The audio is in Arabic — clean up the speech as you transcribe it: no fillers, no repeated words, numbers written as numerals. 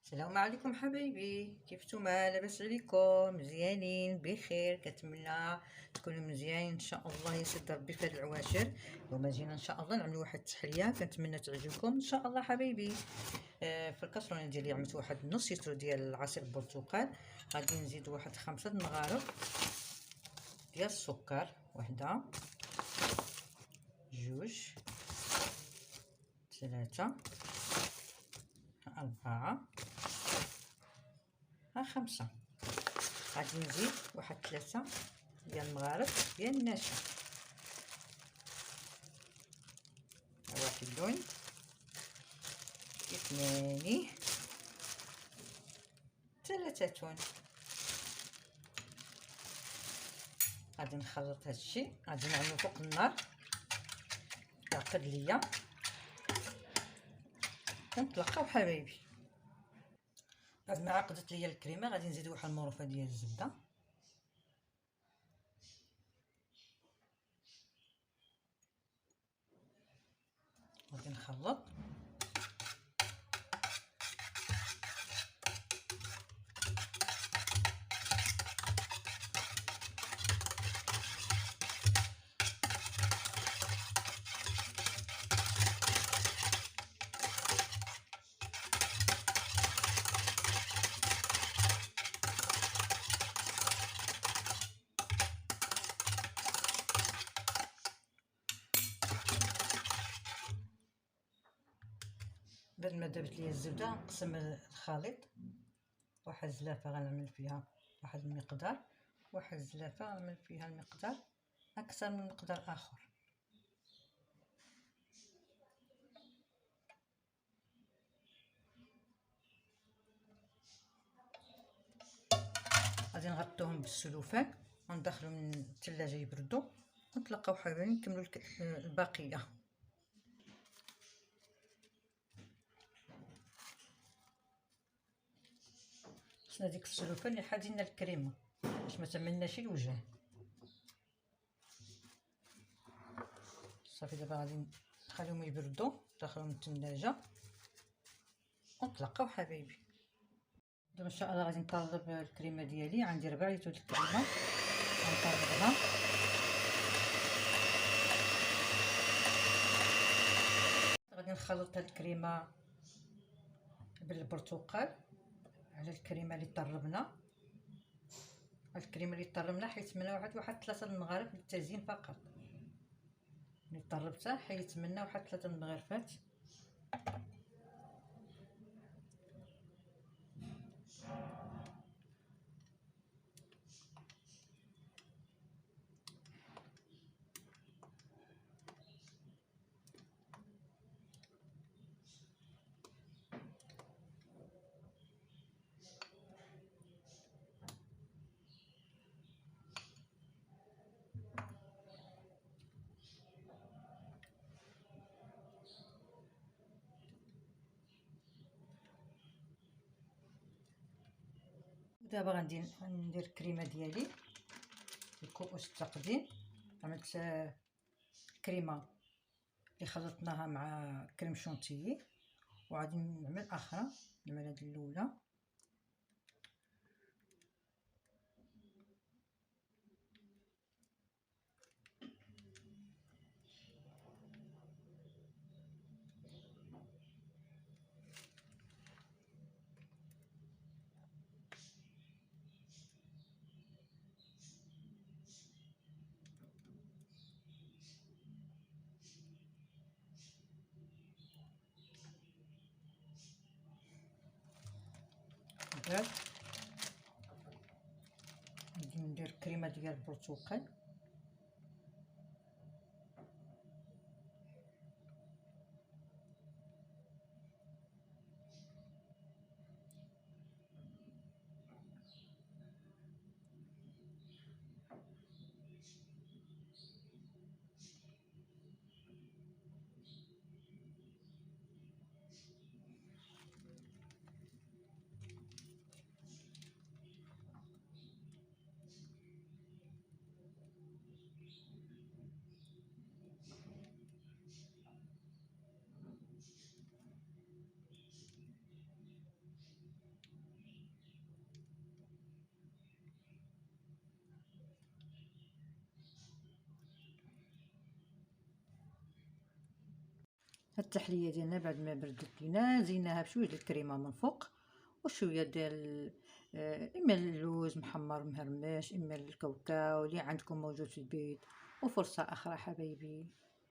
السلام عليكم حبايبي، كيفتوما؟ لاباس عليكم؟ مزيانين بخير؟ كنتمنى تكونوا مزيانين ان شاء الله. يسد ربي في هاد العواشر. اليوم جينا ان شاء الله نعملوا واحد التحليه كنتمنى تعجبكم ان شاء الله حبايبي. في الكاسرونه ديالي عملت واحد نص لتر ديال عصير البرتقال. غادي نزيد واحد 5 مغارف ديال السكر، وحده، جوج، 3، 4، 5. غادي نزيد واحد 3 ديال المغارف ديال النشا، واحد، 2، 3. غادي نخلط هادشي، غادي نعملو فوق النار تعقد ليا ونتلاقاو حبايبي. بعد ما عقدت ليا الكريمه غادي نزيد واحد المغرفه ديال الزبده، غادي نخلط. بعد ما دابت ليا الزبده نقسم الخليط. واحد الزلافه غنعمل فيها واحد المقدار، واحد الزلافه غنعمل فيها المقدار اكثر من مقدار اخر. غادي نغطيوهم بالسلوفان وندخلهم من الثلاجه يبردوا، ونتلاقاو حبايبي نكملوا الباقيه. خصنا ديك السلوفان اللي حادي لنا الكريمه باش ما تعملناش الوجه. صافي دابا غادي نخليهم يبردوا، ندخلهم الثلاجه ونتلاقاو حبايبي. دابا ان شاء الله غادي نطرب الكريمه ديالي. عندي 4 لتر ديال الكريمه غنطربها. غادي نخلط هاد الكريمه بالبرتقال على الكريمه اللي طربنا. الكريمه اللي طربنا حيت منها واحد 3 المغارف للتزيين فقط. اللي طربتها حيت منها واحد 3 المغارفات. دابا غندير الكريمه ديالي في كؤوس التقديم. عملت الكريمه اللي خلطناها مع كريم شونتيي، وغادي نعمل اخرى. نعمل هاد الاولى، غادي ندير الكريمه ديال البرتقال. التحليه ديالنا بعد ما بردت لينا زيناها بشويه ديال الكريمه من فوق وشويه ديال اما اللوز محمر مهرمش اما الكاوكاو اللي عندكم موجود في البيت وفرصه اخرى حبايبي.